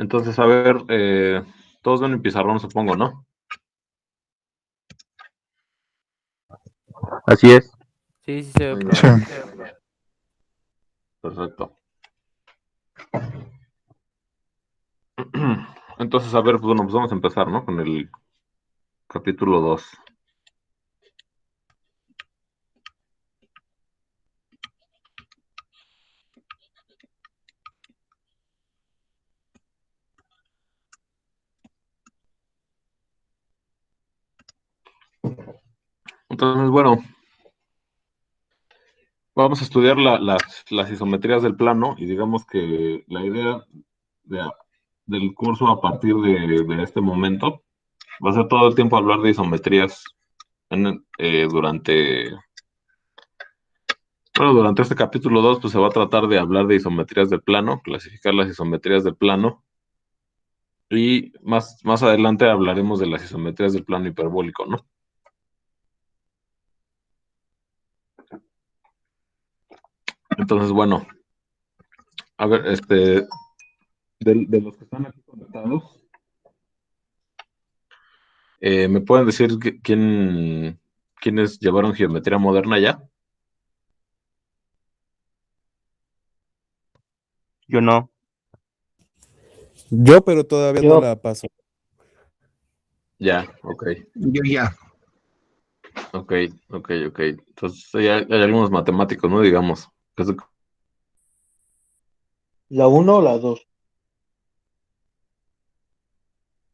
Entonces, a ver, todos ven el pizarrón, supongo, ¿no? Así es. Sí, sí se ve, Muy profe. bien, Sí. perfecto. Entonces, a ver, pues bueno, pues vamos a empezar, ¿no? Con el capítulo 2. Entonces, bueno, vamos a estudiar las isometrías del plano y digamos que la idea de- del curso a partir de este momento va a ser todo el tiempo hablar de isometrías durante este capítulo 2 pues se va a tratar de hablar de isometrías del plano, clasificar las isometrías del plano y más adelante hablaremos de las isometrías del plano hiperbólico, ¿no? Entonces, bueno, a ver, de los que están aquí conectados, ¿me pueden decir quiénes llevaron geometría moderna ya? Yo no. Yo, pero todavía no la paso. Ya, ok, Yo ya. ok, ok. Entonces, hay algunos matemáticos, ¿no? Digamos. ¿La 1 o la 2?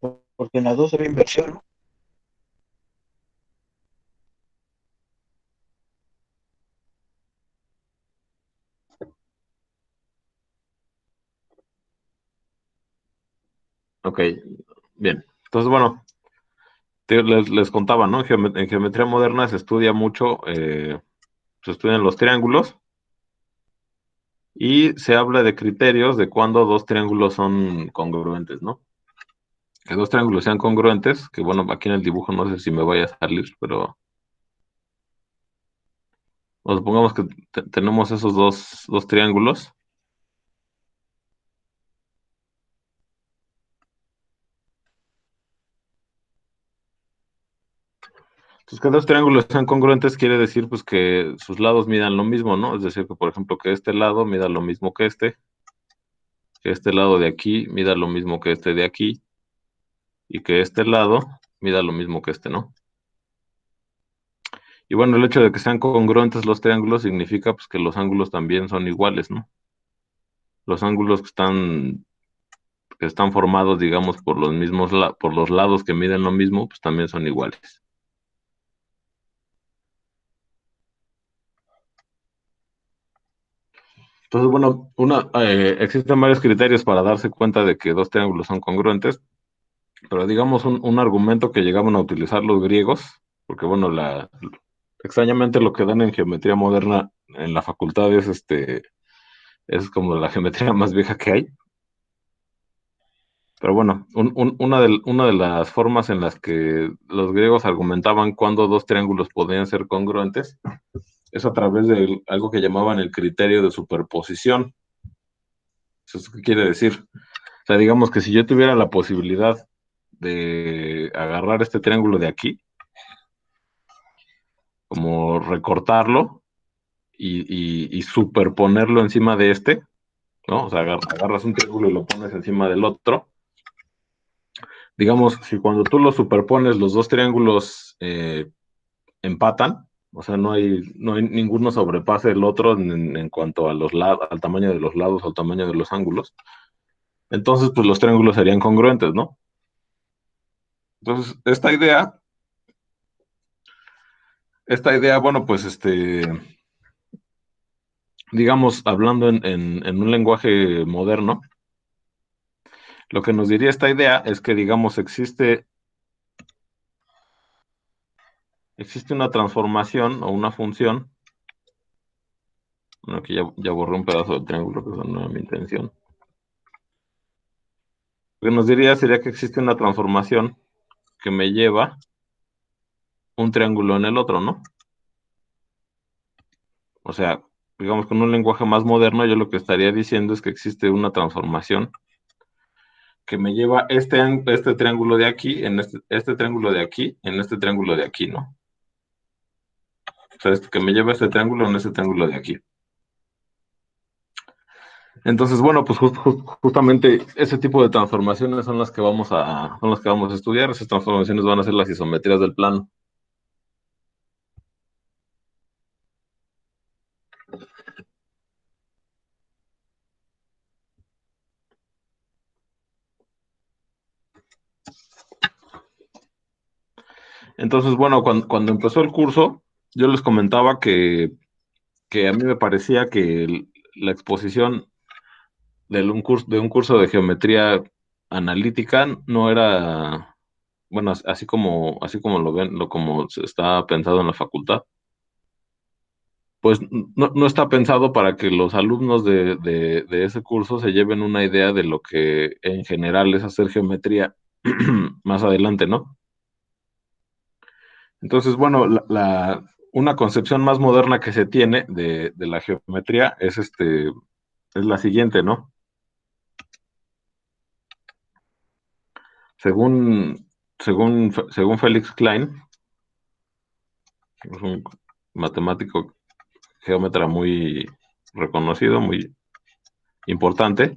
Porque en la 2 había inversión, ¿no? Ok, bien. Entonces, bueno, les contaba, ¿no? En geometría moderna se estudia mucho, se estudian los triángulos y se habla de criterios de cuándo dos triángulos son congruentes, ¿no? Que dos triángulos sean congruentes, que bueno, aquí en el dibujo no sé si me vaya a salir, pero supongamos que tenemos esos dos triángulos. Entonces, que dos triángulos sean congruentes quiere decir pues que sus lados midan lo mismo, ¿no? Es decir, que por ejemplo que este lado mida lo mismo que este lado de aquí mida lo mismo que este de aquí, y que este lado mida lo mismo que este, ¿no? Y bueno, el hecho de que sean congruentes los triángulos significa pues que los ángulos también son iguales, ¿no? Los ángulos que están formados, digamos, por los mismos por los lados que miden lo mismo, pues también son iguales. Entonces, bueno, existen varios criterios para darse cuenta de que dos triángulos son congruentes, pero digamos un argumento que llegaban a utilizar los griegos, porque bueno, extrañamente lo que dan en geometría moderna en la facultad es como la geometría más vieja que hay. Pero bueno, una de las formas en las que los griegos argumentaban cuándo dos triángulos podían ser congruentes es a través de algo que llamaban el criterio de superposición. ¿Eso qué quiere decir? O sea, digamos que si yo tuviera la posibilidad de agarrar este triángulo de aquí, como recortarlo y superponerlo encima de este, ¿no? O sea, agarras un triángulo y lo pones encima del otro. Digamos, si cuando tú lo superpones, los dos triángulos empatan, o sea, no hay ninguno sobrepase el otro en cuanto a al tamaño de los lados o al tamaño de los ángulos. Entonces, pues los triángulos serían congruentes, ¿no? Entonces, esta idea, bueno, pues digamos, hablando en un lenguaje moderno, lo que nos diría esta idea es que, digamos, existe una transformación o una función. Bueno, aquí ya borré un pedazo del triángulo, que esa no era mi intención. Lo que nos diría sería que existe una transformación que me lleva un triángulo en el otro, ¿no? O sea, digamos, con un lenguaje más moderno, yo lo que estaría diciendo es que existe una transformación que me lleva este triángulo de aquí, en este triángulo de aquí, en este triángulo de aquí, ¿no? O sea, que me lleva este triángulo en este triángulo de aquí. Entonces, bueno, pues justamente ese tipo de transformaciones son las que vamos a estudiar. Esas transformaciones van a ser las isometrías del plano. Entonces, bueno, cuando empezó el curso, yo les comentaba que a mí me parecía que la exposición de un curso de geometría analítica no era, bueno, así como lo ven, como está pensado en la facultad, pues no está pensado para que los alumnos de ese curso se lleven una idea de lo que en general es hacer geometría más adelante, ¿no? Entonces, bueno, una concepción más moderna que se tiene de la geometría es la siguiente, ¿no? Según, según Félix Klein, es un matemático geómetra muy reconocido, muy importante.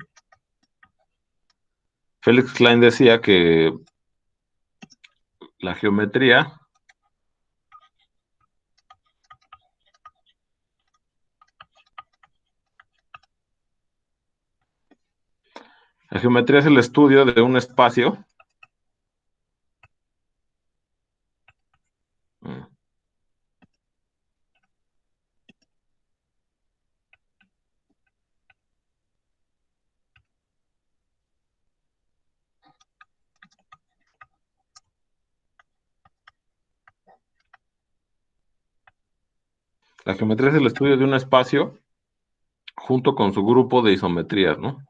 Félix Klein decía que la geometría, la geometría es el estudio de un espacio. La geometría es el estudio de un espacio junto con su grupo de isometrías, ¿no?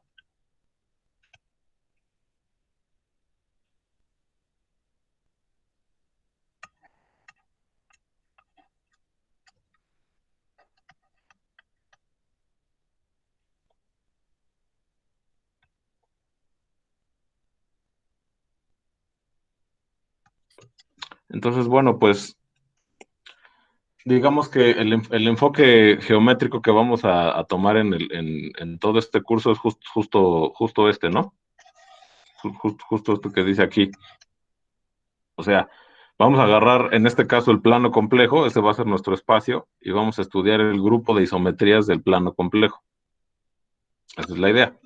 Entonces, bueno, pues digamos que el enfoque geométrico que vamos a tomar en todo este curso es justo este, ¿no? Justo esto que dice aquí. O sea, vamos a agarrar en este caso el plano complejo, ese va a ser nuestro espacio, y vamos a estudiar el grupo de isometrías del plano complejo. Esa es la idea.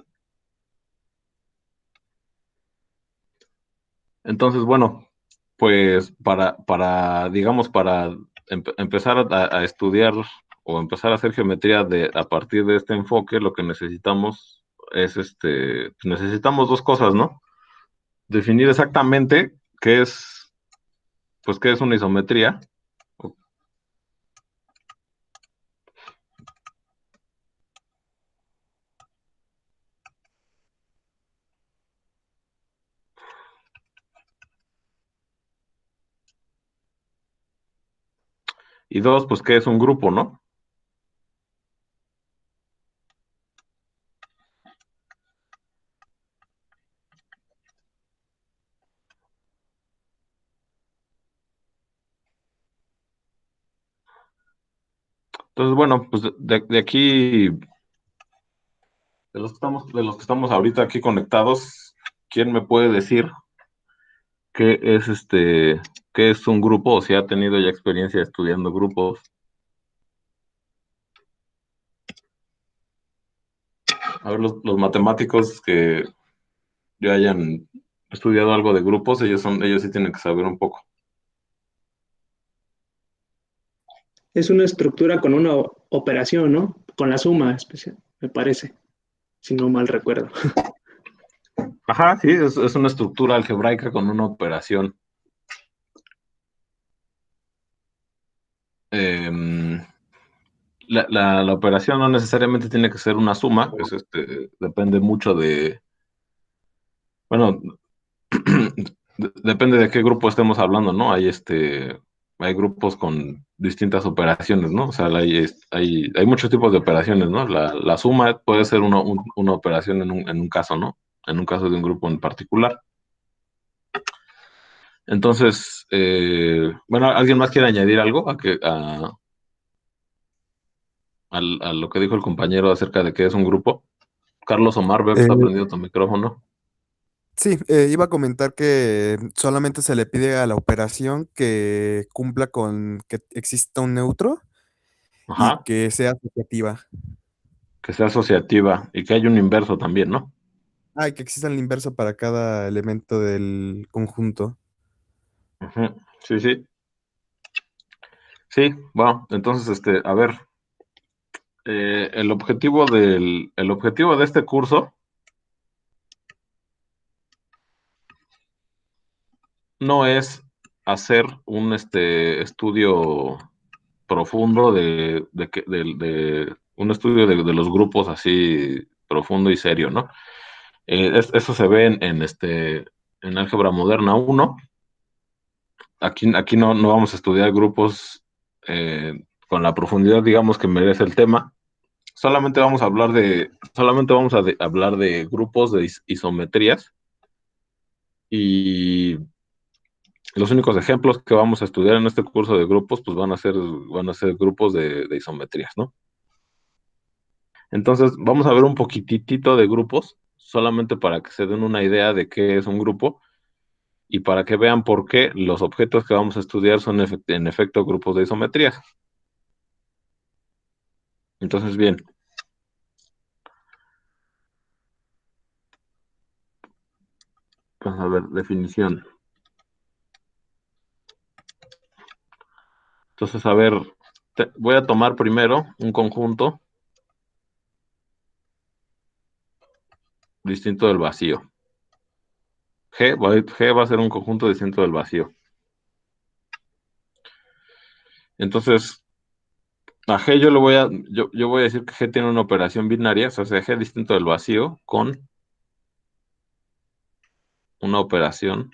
Entonces, bueno, pues digamos, para empezar a estudiar o empezar a hacer geometría a partir de este enfoque, lo que necesitamos es necesitamos dos cosas, ¿no? Definir exactamente qué es una isometría, y dos, pues qué es un grupo, ¿no? Entonces, bueno, pues de aquí, de los que estamos ahorita aquí conectados, ¿quién me puede decir qué es qué es un grupo o si ha tenido ya experiencia estudiando grupos? A ver, los matemáticos que ya hayan estudiado algo de grupos, ellos sí tienen que saber un poco. Es una estructura con una operación, ¿no? Con la suma especial, me parece, si no mal recuerdo. Ajá, sí, es una estructura algebraica con una operación. Em, la operación no necesariamente tiene que ser una suma, pues depende mucho bueno, depende de qué grupo estemos hablando, ¿no? Hay grupos con distintas operaciones, ¿no? O sea, hay muchos tipos de operaciones, ¿no? La suma puede ser una operación en un caso, ¿no? en un caso de un grupo en particular. Entonces, bueno, ¿alguien más quiere añadir algo a lo que dijo el compañero acerca de qué es un grupo? Carlos Omar, veo que está Eh, prendido tu micrófono. sí, iba a comentar que solamente se le pide a la operación que cumpla con que exista un neutro y Ajá, que sea asociativa. que sea asociativa y que haya un inverso también, ¿no? Ah, y que exista el inverso para cada elemento del conjunto. Ujú. Sí, sí. Sí, bueno, entonces, a ver, el objetivo de este curso no es hacer un estudio profundo de un estudio de los grupos así profundo y serio, ¿no? Eso se ve en álgebra moderna uno. Aquí no vamos a estudiar grupos con la profundidad, digamos, que merece el tema. Solamente vamos a hablar de grupos de isometrías, y los únicos ejemplos que vamos a estudiar en este curso de grupos, pues van a ser grupos de isometrías, ¿no? Entonces, vamos a ver un poquitito de grupos, solamente para que se den una idea de qué es un grupo y para que vean por qué los objetos que vamos a estudiar son en efecto grupos de isometrías. Entonces, bien, vamos a ver, definición. Entonces, a ver, voy a tomar primero un conjunto distinto del vacío. G va a ser un conjunto distinto del vacío. Entonces, a G yo voy a decir que G tiene una operación binaria, o sea, G distinto del vacío con una operación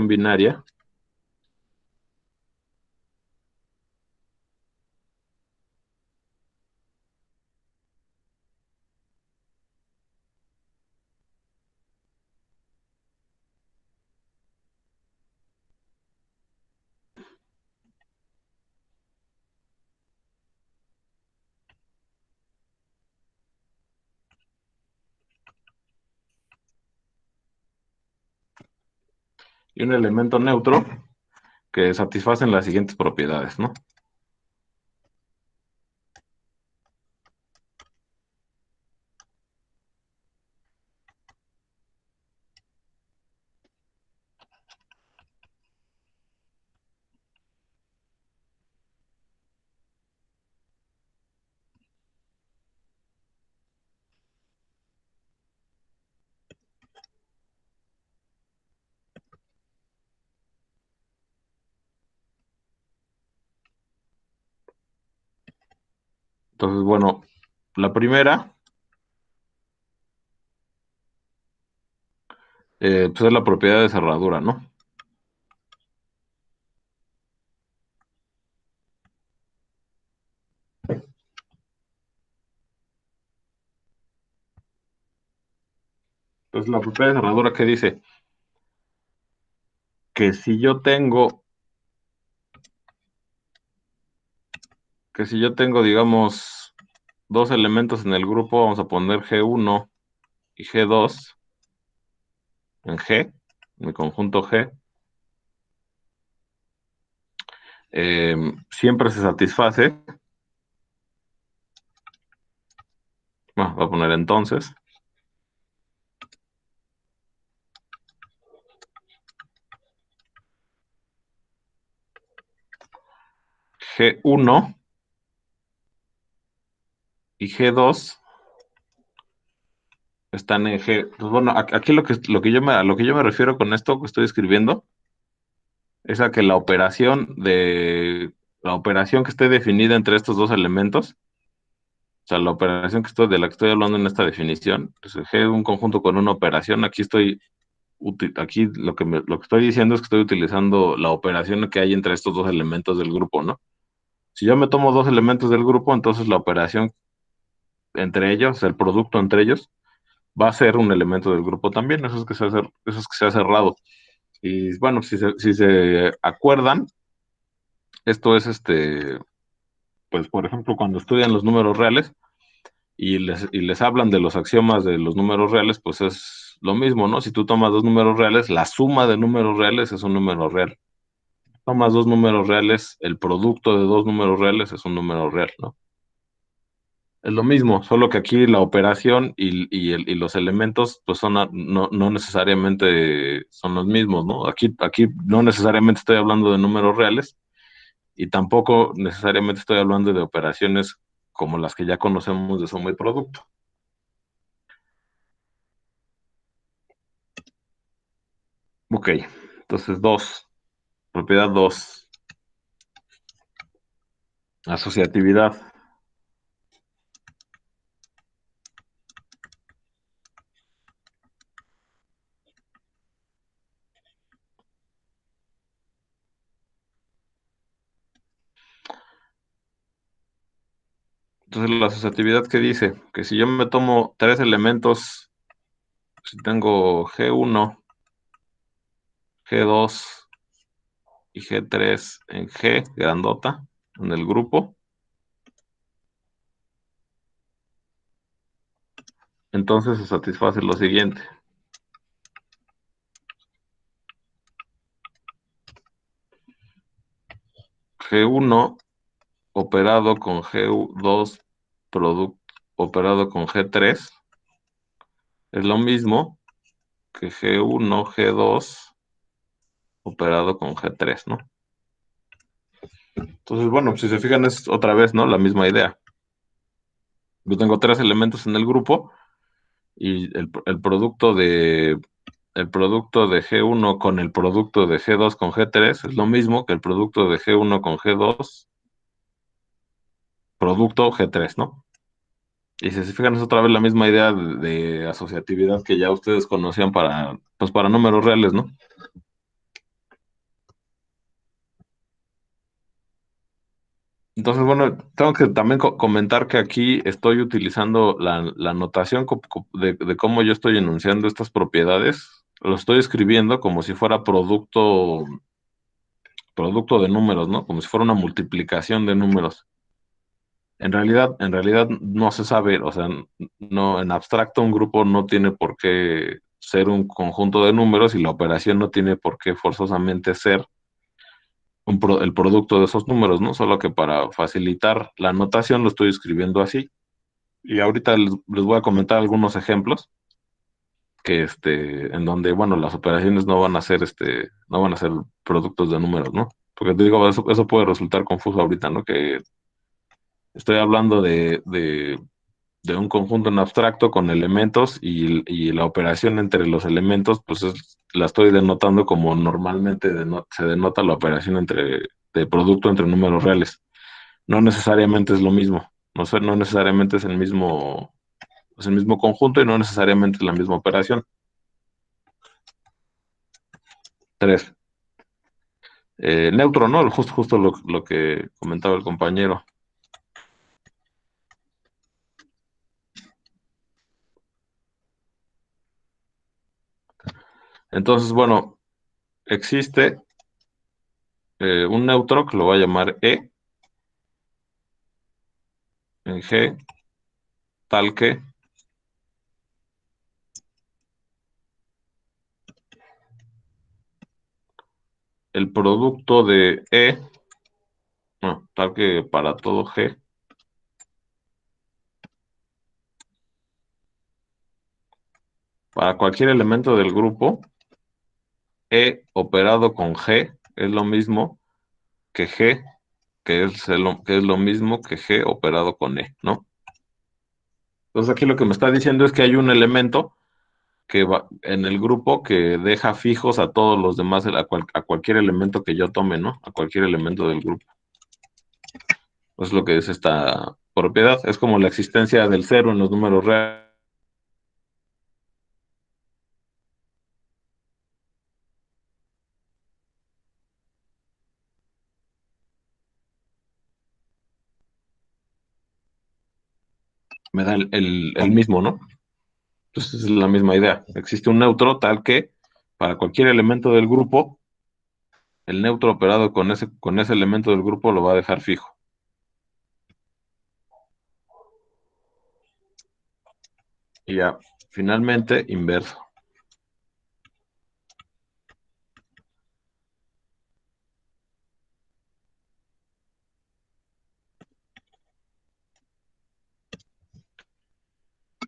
binaria y un elemento neutro que satisfacen las siguientes propiedades, ¿no? Entonces, bueno, la primera, pues es la propiedad de cerradura, ¿no? Entonces, la propiedad de cerradura que dice que si yo tengo, digamos, dos elementos en el grupo, vamos a poner G1 y G2 en G, mi conjunto G, siempre se satisface. Bueno, voy a poner entonces G1 y G2 están en G. Pues bueno, aquí a lo que yo me refiero con esto que estoy escribiendo es a que la operación que esté definida entre estos dos elementos O sea, la operación de la que estoy hablando en esta definición, pues G es un conjunto con una operación. Aquí lo que estoy diciendo es que estoy utilizando la operación que hay entre estos dos elementos del grupo, ¿no? Si yo me tomo dos elementos del grupo, entonces la operación entre ellos, el producto entre ellos, va a ser un elemento del grupo también. Eso es que se ha cerrado. Y bueno, si se acuerdan, esto es pues por ejemplo, cuando estudian los números reales y les hablan de los axiomas de los números reales, pues es lo mismo, ¿no? Si tú tomas dos números reales, la suma de números reales es un número real. Tomas dos números reales, el producto de dos números reales es un número real, ¿no? Es lo mismo, solo que aquí la operación y los elementos pues no necesariamente son los mismos, ¿no? Aquí no necesariamente estoy hablando de números reales y tampoco necesariamente estoy hablando de operaciones como las que ya conocemos de suma y producto. Ok, entonces propiedad 2, asociatividad. Entonces la asociatividad que dice que si yo me tomo tres elementos, si tengo G1, G2 y G3 en G, grandota, en el grupo, entonces se satisface lo siguiente. G1 operado con G2 operado con G3 es lo mismo que G1, G2 operado con G3, ¿no? Entonces, bueno, si se fijan es otra vez, ¿no? La misma idea. Yo tengo tres elementos en el grupo y el producto de G1 con el producto de G2 con G3 es lo mismo que el producto de G1 con G2 producto G3, ¿no? Y si se fijan es otra vez la misma idea de asociatividad que ya ustedes conocían para números reales, ¿no? Entonces, bueno, tengo que también comentar que aquí estoy utilizando la notación de cómo yo estoy enunciando estas propiedades. Lo estoy escribiendo como si fuera producto de números, ¿no? Como si fuera una multiplicación de números. En realidad no se sabe, o sea, no, en abstracto un grupo no tiene por qué ser un conjunto de números y la operación no tiene por qué forzosamente ser el producto de esos números, ¿no? Solo que para facilitar la notación lo estoy escribiendo así. Y ahorita les voy a comentar algunos ejemplos en donde, bueno, las operaciones no van a ser productos de números, ¿no? Porque te digo, eso puede resultar confuso ahorita, ¿no? Que estoy hablando de un conjunto en abstracto con elementos y la operación entre los elementos, pues la estoy denotando como normalmente se denota la operación de producto entre números reales. No necesariamente es lo mismo, no necesariamente es el mismo conjunto y no necesariamente es la misma operación. 3. Neutro, ¿no? Justo lo que comentaba el compañero. Entonces, bueno, existe un neutro que lo voy a llamar E en G, tal que el producto de E, no, tal que para todo G, para cualquier elemento del grupo, E operado con G es lo mismo que G, que es lo mismo que G operado con E, ¿no? Entonces aquí lo que me está diciendo es que hay un elemento que va en el grupo que deja fijos a todos los demás, a cualquier elemento que yo tome, ¿no? A cualquier elemento del grupo. Es lo que es propiedad. Es como la existencia del cero en los números reales. Me da el mismo, ¿no? Entonces es la misma idea. Existe un neutro tal que para cualquier elemento del grupo, el neutro operado con ese elemento del grupo lo va a dejar fijo. Y ya, finalmente, inverso.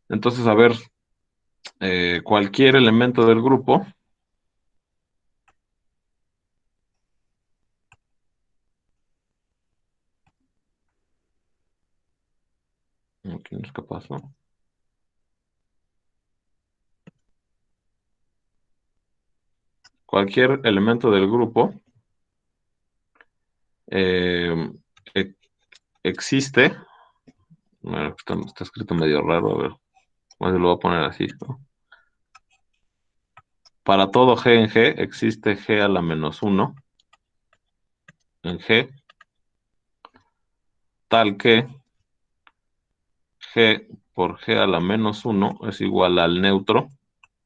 Entonces, a ver, cualquier elemento del grupo, aquí no es capaz, ¿no? Cualquier elemento del grupo eh, e- existe, bueno, está escrito medio raro, a ver, más lo voy a poner así, ¿no? Para todo G en G existe G a la menos 1 en G, tal que G por G a la menos 1 es igual al neutro,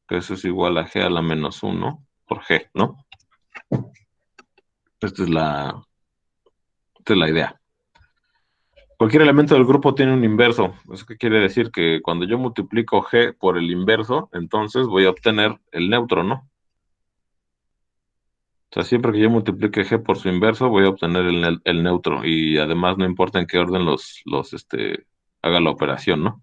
que eso es igual a G a la menos 1 por G, ¿no? Esta es la idea. Cualquier elemento del grupo tiene un inverso. ¿Eso qué quiere decir? Que cuando yo multiplico G por el inverso, entonces voy a obtener el neutro, ¿no? O sea, siempre que yo multiplique G por su inverso, voy a obtener el neutro. Y además no importa en qué orden haga la operación, ¿no?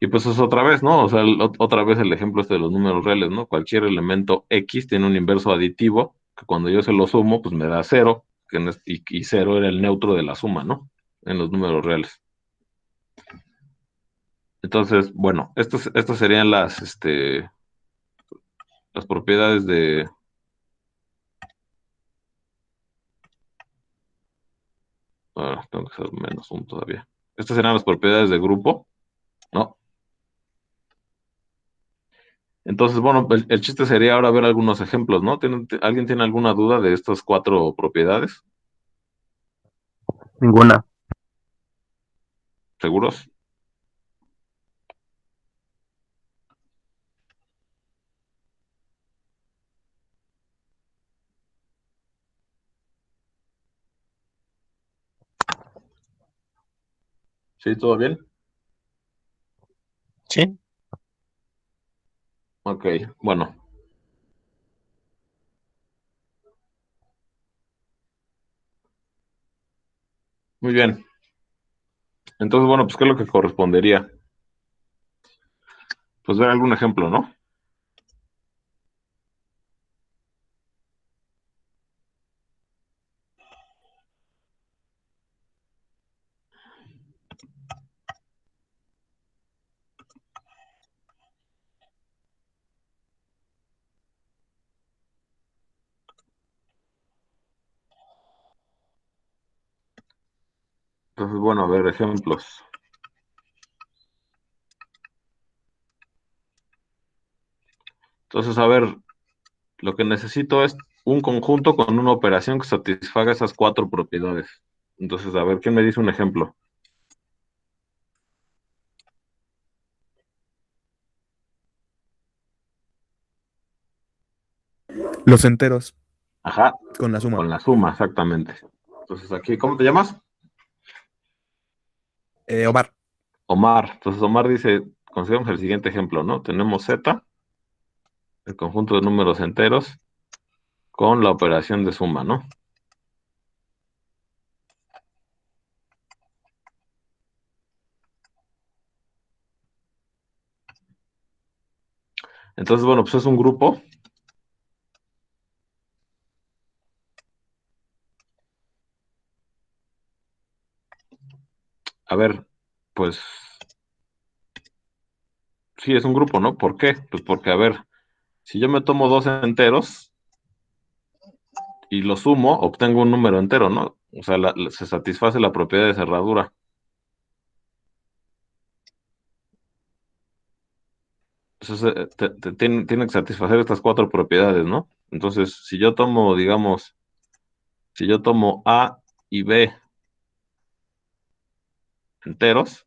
Y pues es otra vez, ¿no? O sea, otra vez el ejemplo de los números reales, ¿no? Cualquier elemento X tiene un inverso aditivo, que cuando yo se lo sumo, pues me da cero, y cero era el neutro de la suma, ¿no? En los números reales. Entonces, bueno, estas serían las propiedades de... tengo que hacer menos un todavía. Estas serían las propiedades de grupo, ¿no? Entonces, bueno, el chiste sería ahora ver algunos ejemplos, ¿no? ¿Alguien tiene alguna duda de estas 4 propiedades? Ninguna. ¿Seguros? ¿Sí? ¿Todo bien? Sí. Ok, bueno. Muy bien. Entonces, bueno, pues, ¿qué es lo que correspondería? Pues ver algún ejemplo, ¿no? Entonces, bueno, a ver, ejemplos. Entonces, a ver, lo que necesito es un conjunto con una operación que satisfaga esas 4 propiedades. Entonces, a ver, ¿quién me dice un ejemplo? Los enteros Ajá, con la suma. con la suma, exactamente. Entonces, aquí, ¿cómo te llamas? Omar. Omar. Entonces, Omar dice, consideramos el siguiente ejemplo, ¿no? Tenemos Z, el conjunto de números enteros, con la operación de suma, ¿no? Entonces, bueno, pues es un grupo. A ver, pues sí, es un grupo, ¿no? ¿Por qué? Pues porque, a ver, si yo me tomo 2 enteros y los sumo, obtengo un número entero, ¿no? O sea, se satisface la propiedad de cerradura. Entonces, tiene que satisfacer estas cuatro propiedades, ¿no? Entonces, si yo tomo, digamos, si yo tomo A y B enteros,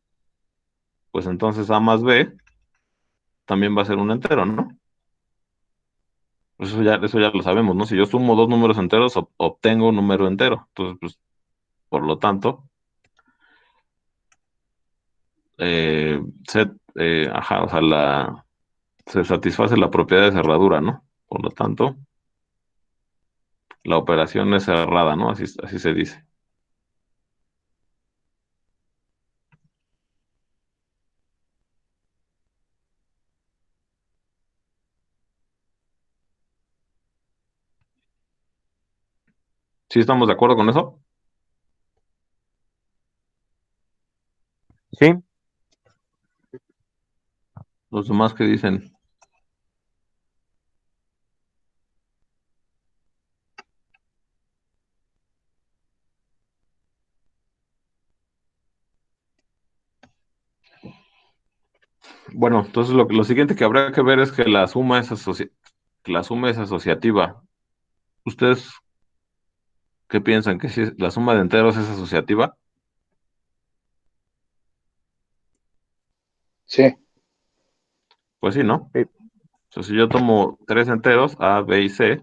pues entonces A más B también va a ser un entero, ¿no? Pues eso ya lo sabemos, ¿no? Si yo sumo dos números enteros, obtengo un número entero. Entonces, pues, por lo tanto, eh, ajá, o sea, se satisface la propiedad de cerradura, ¿no? Por lo tanto, la operación es cerrada, ¿no? Así se dice. ¿Sí estamos de acuerdo con eso? Sí, Los demás que dicen, bueno, entonces lo siguiente que habrá que ver es que la suma es asociativa. ¿Ustedes qué piensan? ¿Que si la suma de enteros es asociativa? Sí. Pues sí, ¿no? sí. O sea, si yo tomo tres enteros, A, B y C,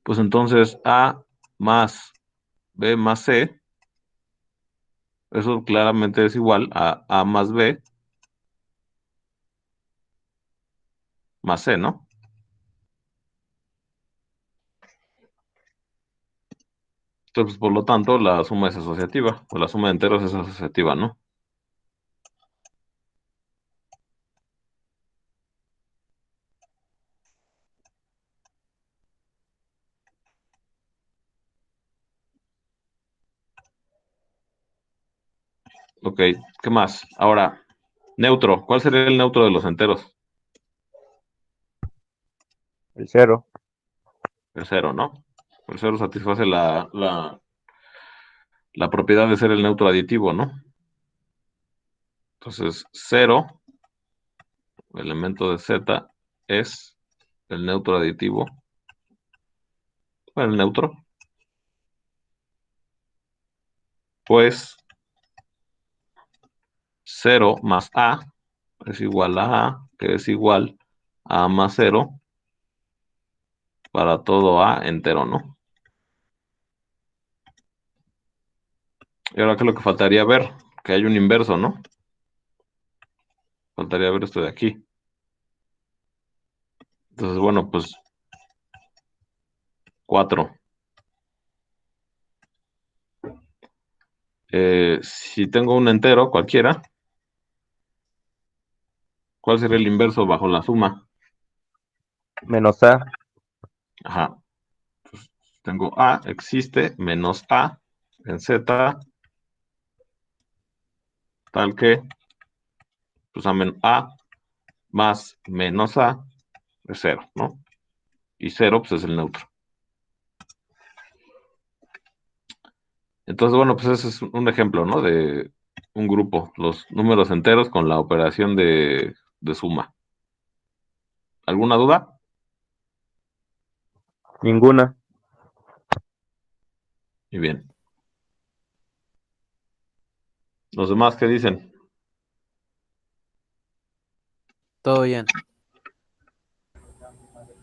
pues entonces A más B más C, eso claramente es igual a A más B más C, ¿no? Entonces, por lo tanto, la suma es asociativa, o la suma de enteros es asociativa, ¿no? Ok, ¿qué más? Ahora, neutro. ¿Cuál sería el neutro de los enteros? El cero. El cero, ¿no? El cero satisface la propiedad de ser el neutro aditivo, ¿no? Entonces, cero, elemento de Z, es el neutro aditivo. Bueno, el neutro, pues cero más A es igual a A, que es igual a más cero para todo A entero, ¿no? Y ahora, ¿qué es lo que faltaría ver? Que hay un inverso, ¿no? Faltaría ver esto de aquí. Entonces, bueno, pues 4. Si tengo un entero cualquiera, ¿cuál sería el inverso bajo la suma? Menos A. Ajá. Tengo A, existe, menos A en Z, tal que, pues A más menos A es cero, ¿no? Y cero, pues es el neutro. Entonces, bueno, pues ese es un ejemplo, ¿no? De un grupo, los números enteros con la operación de suma. ¿Alguna duda? Ninguna. Y bien. ¿Los demás qué dicen? Todo bien.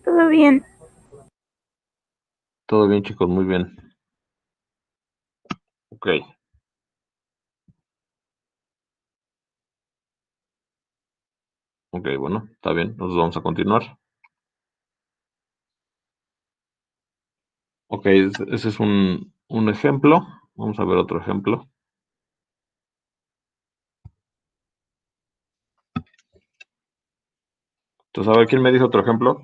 Todo bien. Todo bien, chicos, muy bien. Ok. Ok, bueno, está bien. Nos vamos a continuar. Ok, ese es un ejemplo. Vamos a ver otro ejemplo. Entonces, a ver, ¿quién me dice otro ejemplo?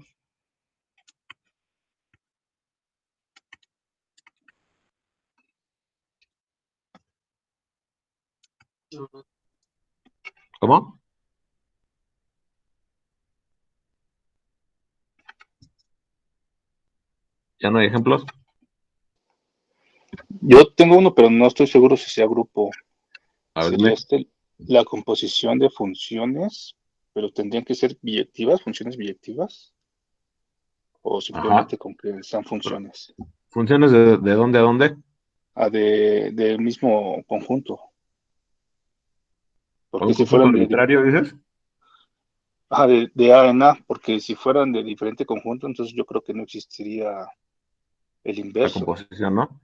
¿Cómo? ¿Ya no hay ejemplos? Yo tengo uno, pero no estoy seguro si sea grupo. A ver, Sería dime. la composición de funciones, pero tendrían que ser biyectivas, funciones biyectivas, o Ajá. simplemente con que sean funciones. ¿Funciones de dónde a dónde? Del mismo conjunto. ¿O Porque un si conjunto fueran arbitrario, dices? de A en A, porque si fueran de diferente conjunto, entonces yo creo que no existiría el La inverso. composición, ¿no?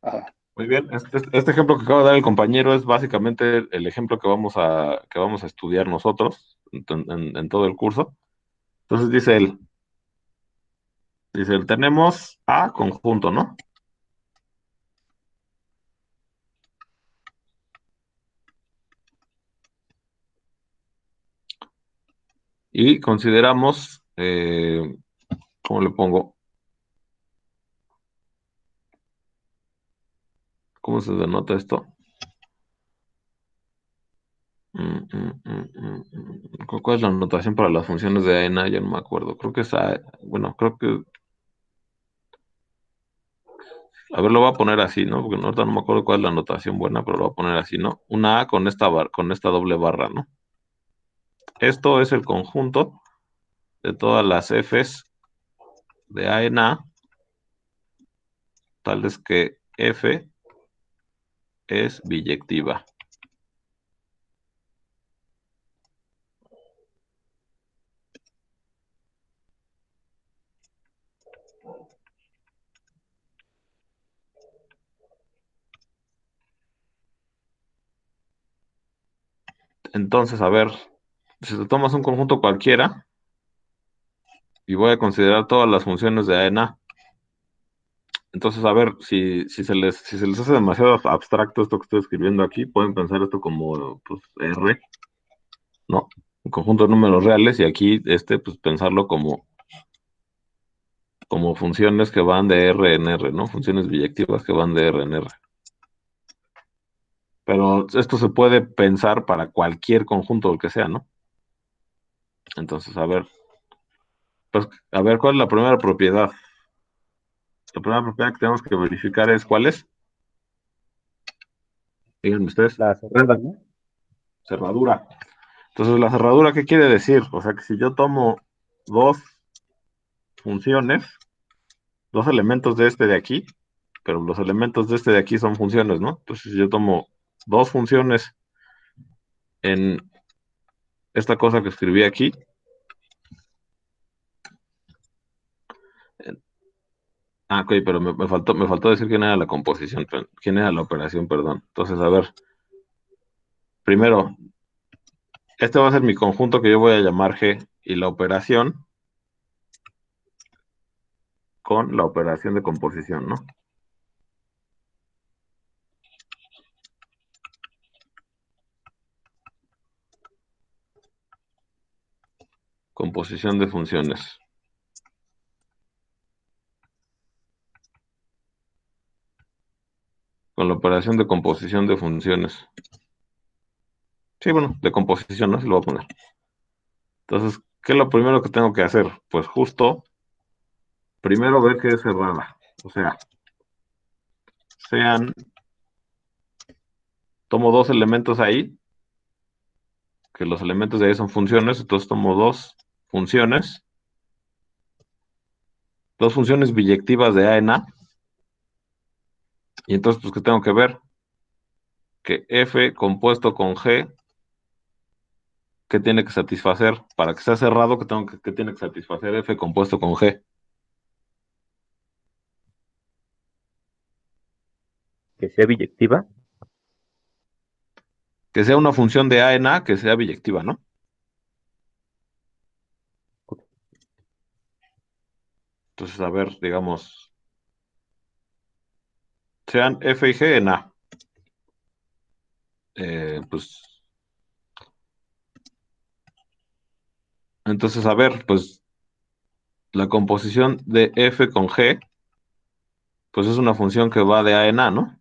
Ajá. Muy bien. Este ejemplo que acaba de dar el compañero es básicamente el ejemplo que vamos a estudiar nosotros en todo el curso. Entonces dice él, tenemos A conjunto, ¿no? Y consideramos, ¿cómo le pongo? ¿Cómo se denota esto? ¿Cuál es la notación para las funciones de A en A? Ya no me acuerdo. Creo que es A, bueno, creo que, a ver, lo voy a poner así, ¿no? Porque ahorita no me acuerdo cuál es la notación buena, pero lo voy a poner así, ¿no? Una A con con esta doble barra, ¿no? Esto es el conjunto de todas las Fs de A en A, tales que F es biyectiva. Entonces, a ver, si te tomas un conjunto cualquiera y voy a considerar todas las funciones de A en A, entonces, a ver, si se les hace demasiado abstracto esto que estoy escribiendo aquí, pueden pensar esto como, pues, R, ¿no? Un conjunto de números reales y aquí, pues, pensarlo como funciones que van de R en R, ¿no? Funciones biyectivas que van de R en R. Pero esto se puede pensar para cualquier conjunto, el que sea, ¿no? Entonces, a ver, pues, a ver, ¿cuál es la primera propiedad? La primera propiedad que tenemos que verificar es ¿cuál es? Díganme ustedes. La cerrada, ¿no? Cerradura. Entonces, ¿la cerradura qué quiere decir? O sea, que si yo tomo dos funciones, dos elementos de este de aquí, pero los elementos de este de aquí son funciones, ¿no? Entonces, si yo tomo dos funciones en esta cosa que escribí aquí, ok, pero me faltó decir quién era la composición, quién era la operación, perdón. Entonces, a ver, primero, este va a ser mi conjunto que yo voy a llamar G y la operación con la operación de composición, ¿no? Composición de funciones. Con la operación de composición de funciones. Sí, bueno, de composición, ¿no? Se lo voy a poner. Entonces, ¿qué es lo primero que tengo que hacer? Pues justo, primero ver que es cerrada. O sea, tomo dos elementos ahí, que los elementos de ahí son funciones, entonces tomo dos funciones biyectivas de A en A, y entonces, pues, ¿qué tengo que ver? Que F compuesto con G, ¿qué tiene que satisfacer? Para que sea cerrado, ¿qué tiene que satisfacer F compuesto con G? Que sea biyectiva. Que sea una función de A en A, que sea biyectiva, ¿no? Entonces, a ver, digamos, sean F y G en A. Pues, entonces, a ver, pues la composición de F con G, pues es una función que va de A en A, ¿no?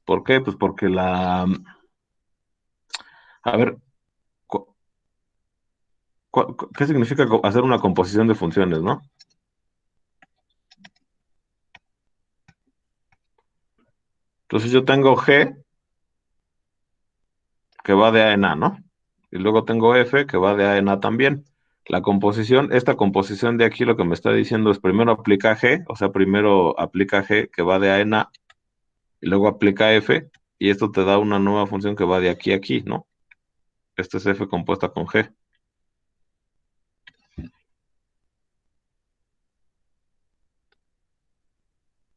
¿Por qué? Pues porque A ver, cu- ¿qué significa hacer una composición de funciones, no? Entonces yo tengo G que va de A en A, ¿no? Y luego tengo F que va de A en A también. La composición, esta composición de aquí lo que me está diciendo es primero aplica G, o sea, primero aplica G que va de A en A, y luego aplica F, y esto te da una nueva función que va de aquí a aquí, ¿no? Este es F compuesta con G.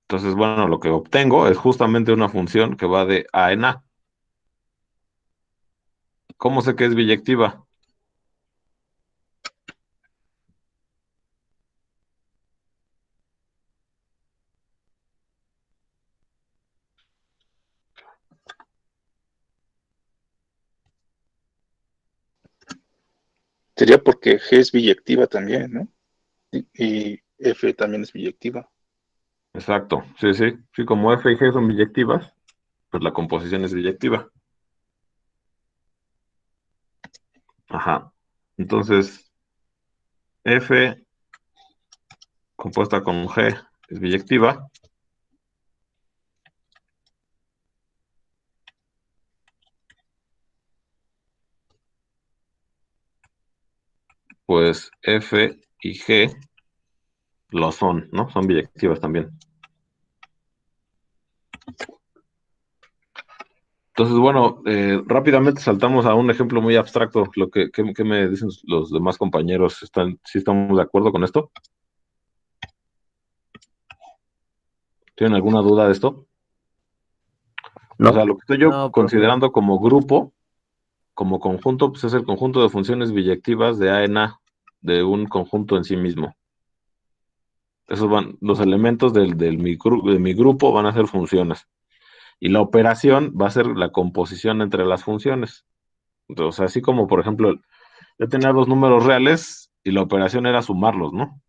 Entonces, bueno, lo que obtengo es justamente una función que va de A en A. ¿Cómo sé que es biyectiva? Sería porque G es biyectiva también, ¿no? Y F también es biyectiva. Exacto, sí, sí. Sí, como F y G son biyectivas, pues la composición es biyectiva. Ajá. Entonces, F compuesta con G es biyectiva, pues F y G lo son, ¿no? Son biyectivas también. Entonces, bueno, rápidamente saltamos a un ejemplo muy abstracto. ¿Qué me dicen los demás compañeros? ¿Sí estamos de acuerdo con esto? ¿Tienen alguna duda de esto? O sea, No, lo que estoy yo No, profe. considerando como grupo, como conjunto, pues es el conjunto de funciones biyectivas de A en A, de un conjunto en sí mismo. Esos van, los elementos de mi grupo van a ser funciones. Y la operación va a ser la composición entre las funciones. Entonces, así como, por ejemplo, yo tenía dos números reales y la operación era sumarlos, ¿no?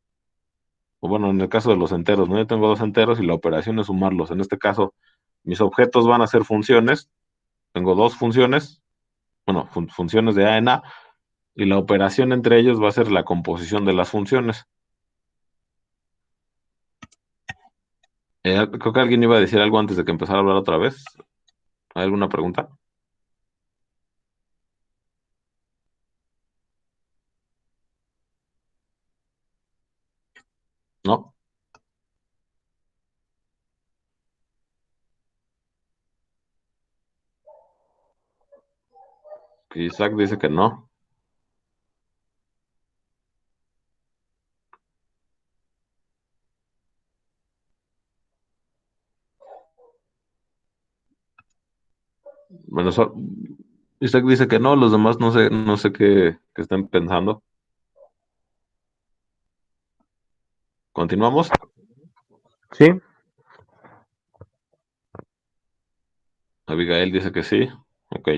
O bueno, en el caso de los enteros, ¿no? Yo tengo dos enteros y la operación es sumarlos. En este caso, mis objetos van a ser funciones. Tengo dos funciones, bueno, funciones de A en A, y la operación entre ellos va a ser la composición de las funciones. Creo que alguien iba a decir algo antes de que empezara a hablar otra vez. ¿Hay alguna pregunta? ¿No? Isaac dice que no. Bueno, Isaac dice que no, los demás no sé qué están pensando. ¿Continuamos? sí, Abigail dice que sí. Ok.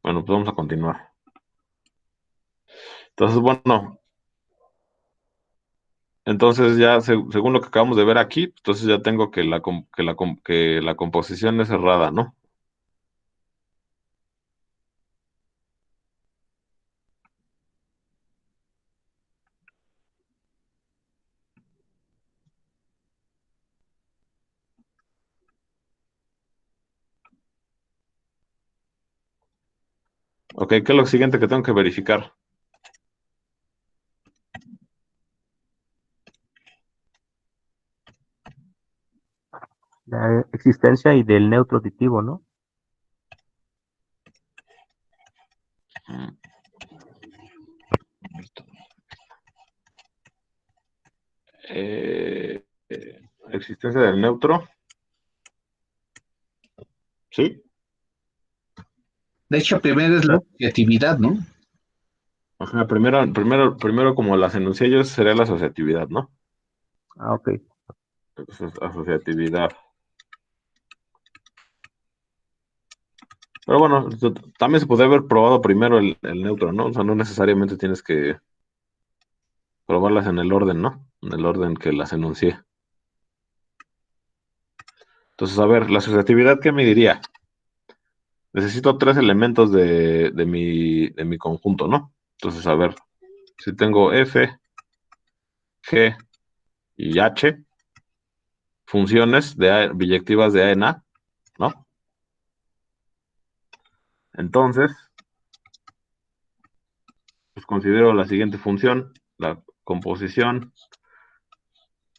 Bueno, pues vamos a continuar. Entonces, bueno, entonces ya según lo que acabamos de ver aquí, entonces ya tengo que la composición es cerrada, ¿no? Ok, ¿qué es lo siguiente que tengo que verificar? la existencia y del neutro aditivo, ¿no? Mm, existencia del neutro, ¿sí? De hecho, primero es la Sí. asociatividad, ¿no? Ajá, primero como las enuncié yo, sería la asociatividad, ¿no? Ah, ok. Entonces, asociatividad. Pero bueno, también se puede haber probado primero el neutro, ¿no? O sea, no necesariamente tienes que probarlas en el orden, ¿no? En el orden que las enuncié. Entonces, a ver, la asociatividad, ¿qué me diría? necesito 3 elementos de mi conjunto, ¿no? Entonces, a ver, si tengo F, G y H, funciones biyectivas de A en A, ¿no? Entonces, pues considero la siguiente función, la composición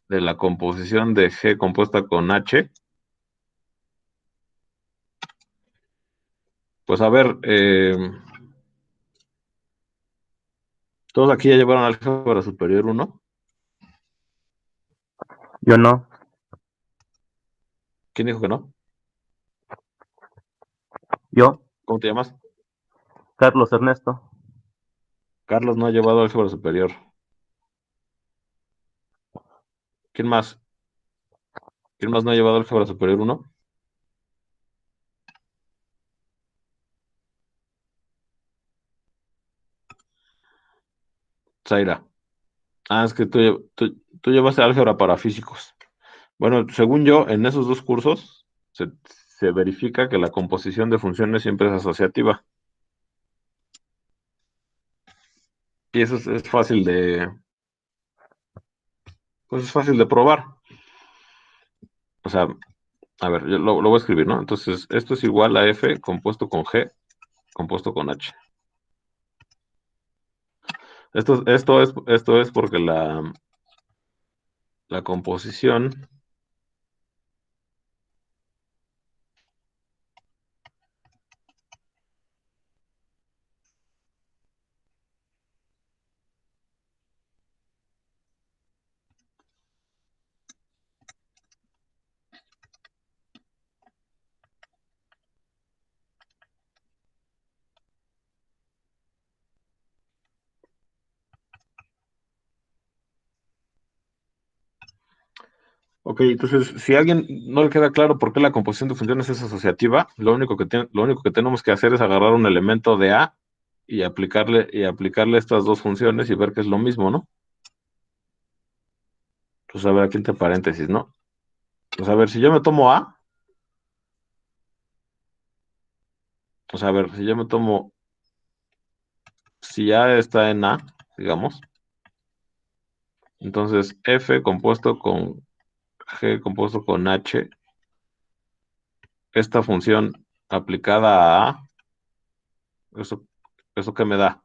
de la composición de G compuesta con H. Pues a ver, todos aquí ya llevaron álgebra superior 1. Yo no. ¿Quién dijo que no? Yo, ¿Cómo te llamas? Carlos Ernesto. Carlos no ha llevado álgebra superior. ¿Quién más? ¿Quién más no ha llevado álgebra superior 1? Zaira. Ah, es que tú llevaste álgebra para físicos. Bueno, según yo, en esos 2 cursos se verifica que la composición de funciones siempre es asociativa. Y eso es fácil pues es fácil de probar. O sea, a ver, yo lo voy a escribir, ¿no? Entonces, esto es igual a F compuesto con G compuesto con H. Esto es porque la composición Ok, entonces, si a alguien no le queda claro por qué la composición de funciones es asociativa, lo único que tenemos que hacer es agarrar un elemento de A y aplicarle estas 2 funciones y ver que es lo mismo, ¿no? Pues a ver, aquí entre paréntesis, ¿no? Pues a ver, si yo me tomo A, pues a ver, si yo me tomo, si A está en A, digamos, entonces F compuesto con G compuesto con H, esta función aplicada a A, ¿eso, eso qué me da?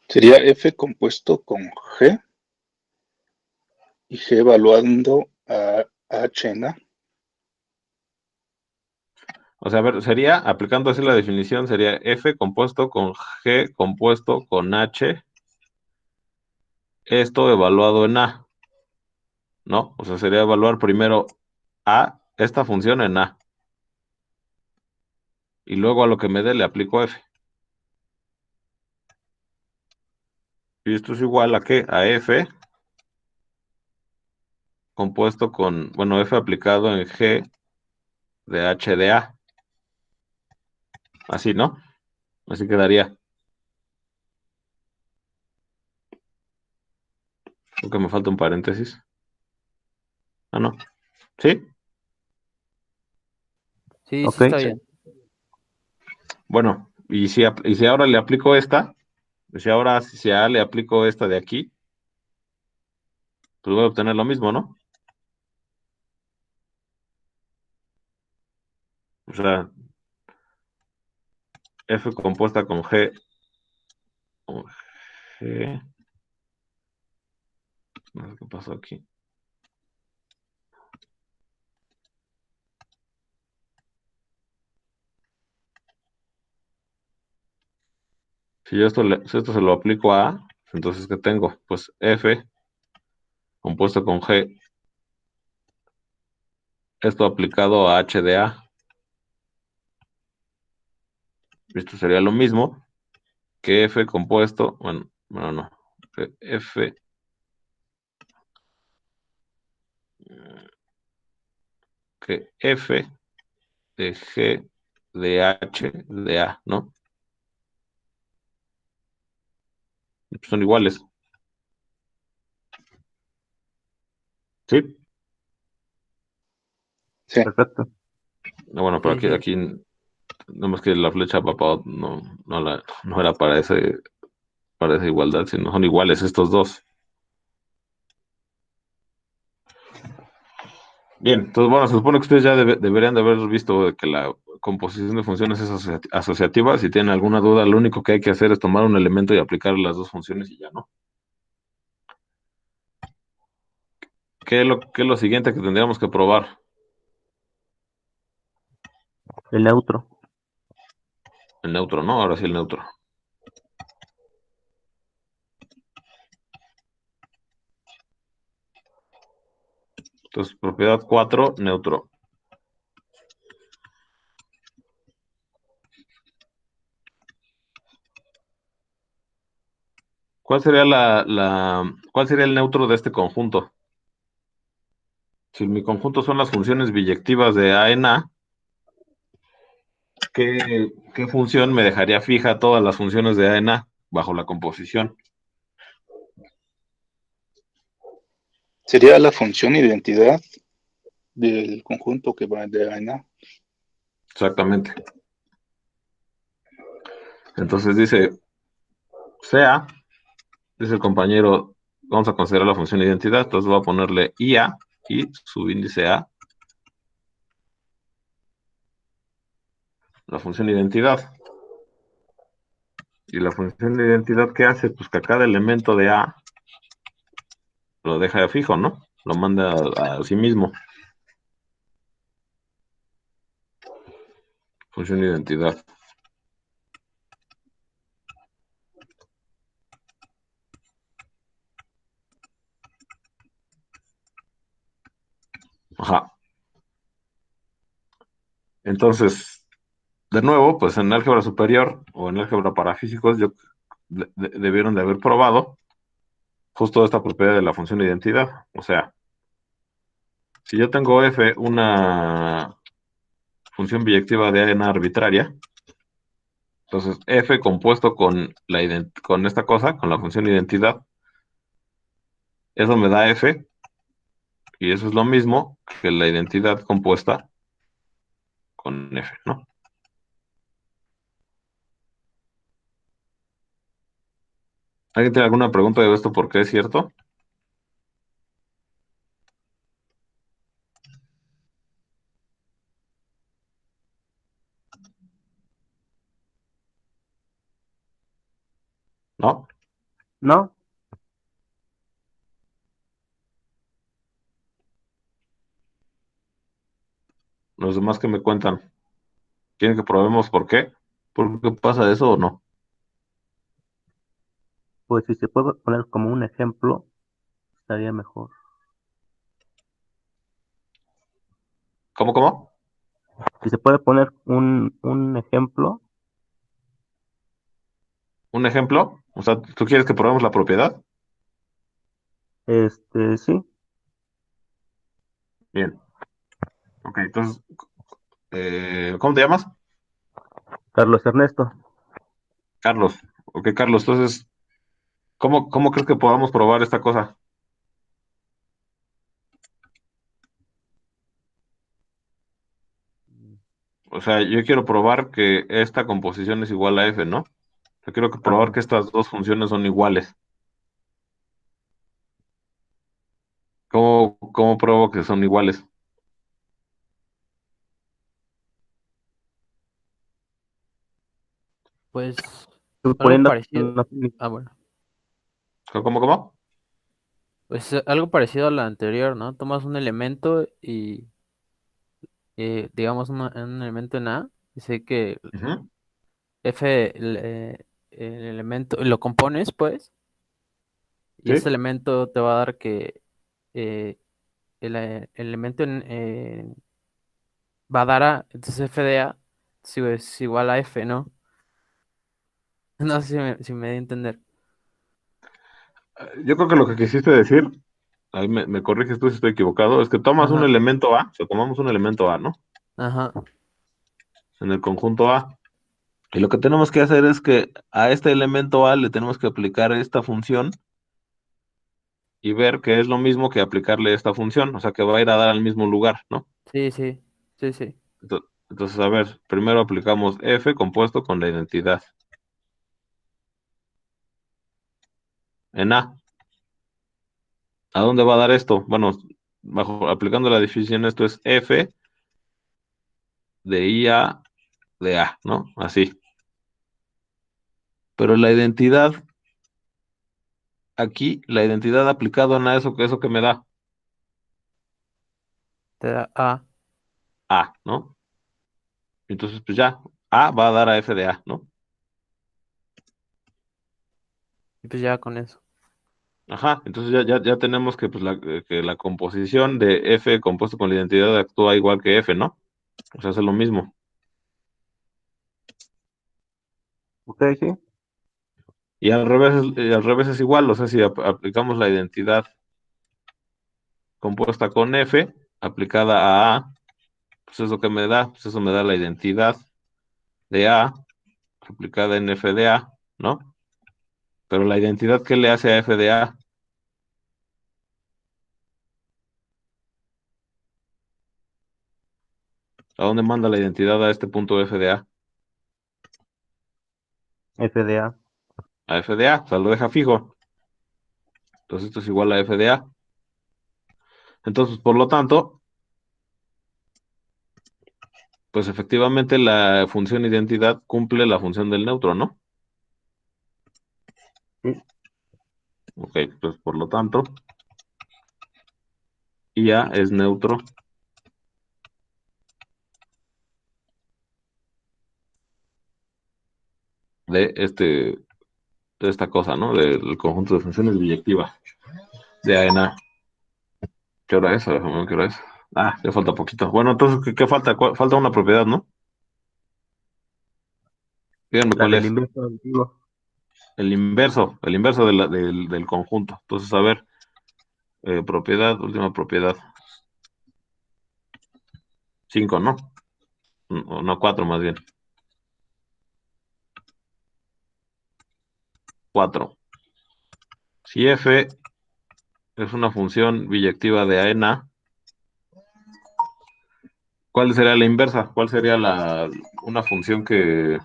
Sería F compuesto con G y G evaluando a H en A. O sea, a ver, sería, aplicando así la definición, sería F compuesto con G compuesto con H, esto evaluado en A, ¿no? O sea, sería evaluar primero A, esta función en A, y luego a lo que me dé le aplico F. Y esto es igual a ¿qué? A F compuesto con, bueno, F aplicado en G de H de A. Así, ¿no? Así quedaría. Aunque me falta un paréntesis. Ah, no. ¿Sí? Sí, Ok. sí está bien. Bueno, y si ahora le aplico esta, si a A le aplico esta de aquí, pues voy a obtener lo mismo, ¿no? O sea, F compuesta con G, no sé qué pasó aquí. Si yo si esto se lo aplico a A, entonces ¿qué tengo? Pues F compuesto con G, esto aplicado a H de A. Esto sería lo mismo que F compuesto, bueno, no, que F de G de H de A, ¿no? Son iguales. ¿Sí? Sí. Perfecto. Bueno, pero Sí, sí. aquí no más que la flecha papá no era para esa igualdad, sino son iguales estos dos. Bien, entonces bueno, se supone que ustedes ya deberían de haber visto que la composición de funciones es asociativa. Si tienen alguna duda, lo único que hay que hacer es tomar un elemento y aplicar las dos funciones y ya, ¿no? ¿Qué es lo siguiente que tendríamos que probar? El neutro. El neutro, ¿no? Ahora sí el neutro. Entonces, propiedad 4, neutro. ¿Cuál sería cuál sería el neutro de este conjunto? Si mi conjunto son las funciones biyectivas de A en A, ¿qué función me dejaría fija todas las funciones de A en A bajo la composición? Sería la función identidad del conjunto que va de A en A. Exactamente. Entonces dice, sea, dice el compañero, vamos a considerar la función identidad, entonces voy a ponerle IA y subíndice A, la función identidad. Y la función de identidad, ¿qué hace? Pues que a cada elemento de A lo deja fijo, ¿no? Lo manda a sí mismo. Función de identidad. Ajá. Entonces, de nuevo, pues en álgebra superior o en álgebra para físicos, debieron de haber probado justo esta propiedad de la función de identidad. O sea, si yo tengo f una función biyectiva de AN arbitraria, entonces f compuesto con esta cosa, con la función identidad, eso me da f, y eso es lo mismo que la identidad compuesta con f, ¿no? ¿Alguien tiene alguna pregunta de esto por qué es cierto? ¿No? ¿No? Los demás que me cuentan, ¿quieren que probemos por qué? ¿Por qué pasa eso o no? Pues si se puede poner como un ejemplo, estaría mejor. ¿Cómo? Si se puede poner un ejemplo, ¿Un ejemplo? O sea, ¿tú quieres que probemos la propiedad? sí, Bien. Ok, entonces, ¿cómo te llamas? Carlos Ernesto. Carlos. Ok, Carlos, entonces, ¿cómo crees que podamos probar esta cosa? O sea, yo quiero probar que esta composición es igual a f, ¿no? Yo quiero probar Ah, que estas dos funciones son iguales. ¿Cómo pruebo que son iguales? Pues algo suponiendo que parecido. Ah, bueno. ¿Cómo? Pues algo parecido a la anterior, ¿no? Tomas un elemento y, digamos, un elemento en A. Dice que Ujú. F, el elemento, lo compones, pues, y ese ¿Sí? elemento te va a dar que el elemento va a dar A, entonces F de A es igual a F, ¿no? No sé si me di a entender. Yo creo que lo que quisiste decir, ahí me corriges tú si estoy equivocado, es que tomas un Ajá, elemento A, o sea, tomamos un elemento A, ¿no? ajá, En el conjunto A. Y lo que tenemos que hacer es que a este elemento A le tenemos que aplicar esta función y ver que es lo mismo que aplicarle esta función, o sea que va a ir a dar al mismo lugar, ¿no? Sí, sí, sí, sí. Entonces, a ver, primero aplicamos f compuesto con la identidad en A. ¿A dónde va a dar esto? Bueno, aplicando la definición, esto es f de IA de A, ¿no? Así. Pero la identidad, aquí, la identidad aplicado en A, eso que me da Te da A. A, ¿no? Entonces, pues ya, A va a dar a f de A, ¿no? Y pues ya con eso. Ajá, entonces ya tenemos que, pues, que la composición de f compuesto con la identidad actúa igual que f, ¿no? O sea, hace lo mismo. Ok, sí. Y al revés es igual, o sea, si aplicamos la identidad compuesta con f aplicada a A, pues eso que me da, pues eso me da la identidad de A aplicada en f de A, ¿no? Pero la identidad que le hace a f de A, ¿a dónde manda la identidad a este punto f de A? FDA. A f de A, o sea, lo deja fijo. Entonces esto es igual a f de A. Entonces, por lo tanto, pues efectivamente la función identidad cumple la función del neutro, ¿no? Sí. Ok, pues por lo tanto, IA es neutro de de esta cosa, ¿no? Del conjunto de funciones biyectivas de A en A. ¿Qué hora es? A ver, ¿qué hora es? Ah, ya falta poquito. Bueno, entonces, ¿qué falta? Falta una propiedad, ¿no? Díganme La cuál del es. inverso aditivo. El inverso del conjunto. Entonces, a ver, propiedad, última propiedad. 5, ¿no? No, 4 más bien. 4. Si f es una función biyectiva de A en A, ¿cuál sería la inversa? ¿Cuál sería una función que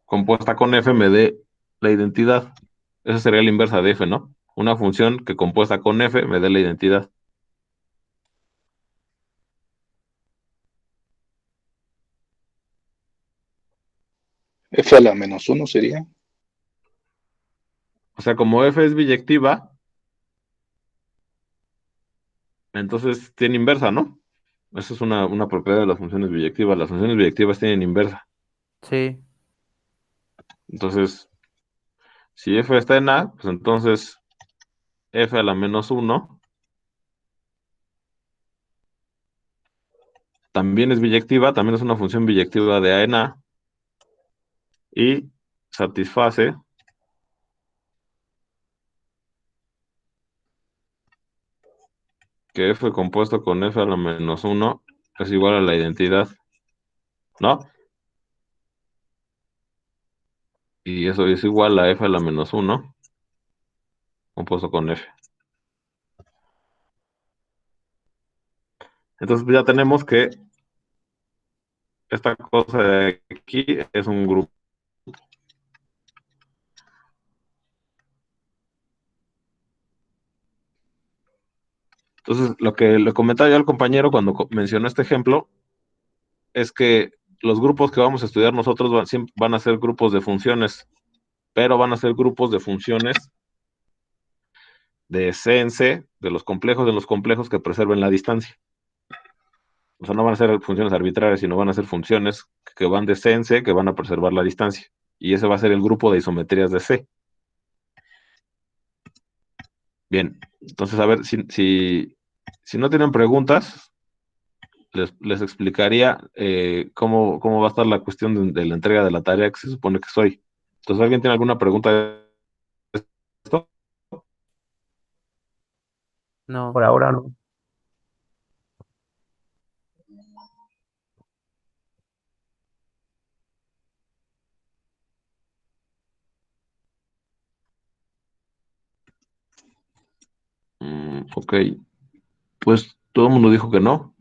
compuesta con f me dé la identidad? Esa sería la inversa de f, ¿no? Una función que compuesta con f me dé la identidad. F a la menos uno sería. O sea, como f es biyectiva, entonces tiene inversa, ¿no? Esa es una propiedad de las funciones biyectivas. Las funciones biyectivas tienen inversa. Sí. Entonces, si f está en A, pues entonces f a la menos uno también es biyectiva, también es una función biyectiva de A en A y satisface que f compuesto con f a la menos uno es igual a la identidad, ¿no? Y eso es igual a f a la menos uno compuesto con f. Entonces ya tenemos que esta cosa de aquí es un grupo. Entonces, lo que le comentaba yo al compañero cuando mencionó este ejemplo es que los grupos que vamos a estudiar nosotros siempre van a ser grupos de funciones, pero van a ser grupos de funciones de C en C, de los complejos que preserven la distancia. O sea, no van a ser funciones arbitrarias, sino van a ser funciones que van de C en C, que van a preservar la distancia. Y ese va a ser el grupo de isometrías de C. Bien, entonces, a ver, si no tienen preguntas, les explicaría cómo va a estar la cuestión de la entrega de la tarea que se supone que soy. Entonces, ¿alguien tiene alguna pregunta de esto? No. Por ahora no. Ok, pues todo el mundo dijo que no.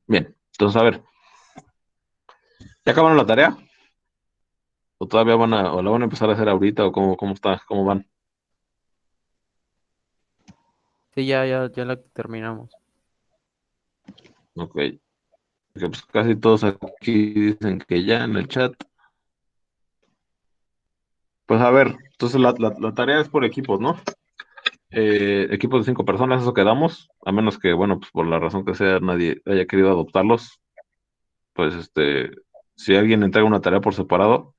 Bien, entonces a ver, ¿ya acabaron la tarea? ¿O todavía o la van a empezar a hacer ahorita? ¿O cómo está? ¿Cómo van? Sí, ya la terminamos. Ok, que pues casi todos aquí dicen que ya en el chat. Pues a ver, entonces la tarea es por equipos, ¿no? Equipos de 5 personas, eso quedamos, a menos que, bueno, pues por la razón que sea, nadie haya querido adoptarlos. Pues si alguien entrega una tarea por separado,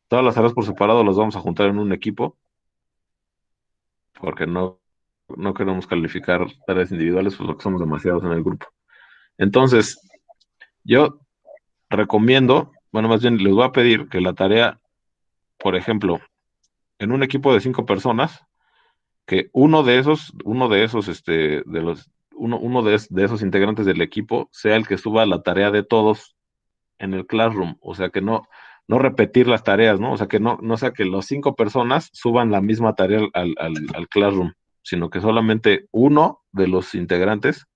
todas las tareas por separado las vamos a juntar en un equipo, porque no queremos calificar tareas individuales, pues porque somos demasiados en el grupo. Entonces, yo recomiendo, bueno, más bien les voy a pedir que la tarea, por ejemplo, en un equipo de 5 personas, que uno de esos integrantes del equipo sea el que suba la tarea de todos en el Classroom, o sea que no repetir las tareas, ¿no? O sea que no sea que las 5 personas suban la misma tarea al Classroom, sino que solamente uno de los integrantes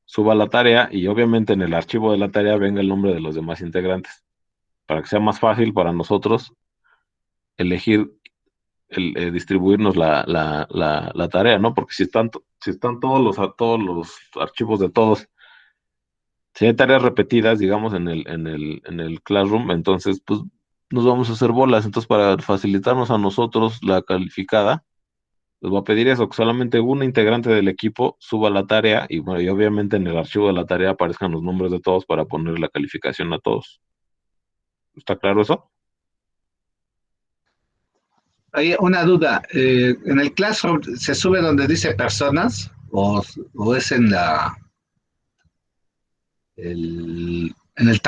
suba la tarea y obviamente en el archivo de la tarea venga el nombre de los demás integrantes, para que sea más fácil para nosotros elegir distribuirnos la tarea, ¿no? Porque si están todos los archivos de todos, si hay tareas repetidas, digamos, en el Classroom, entonces, pues, nos vamos a hacer bolas. Entonces, para facilitarnos a nosotros la calificada, les voy a pedir eso, que solamente un integrante del equipo suba la tarea y, bueno, y obviamente en el archivo de la tarea aparezcan los nombres de todos para poner la calificación a todos. ¿Está claro eso? Hay una duda. ¿En el Classroom se sube donde dice personas o es en en el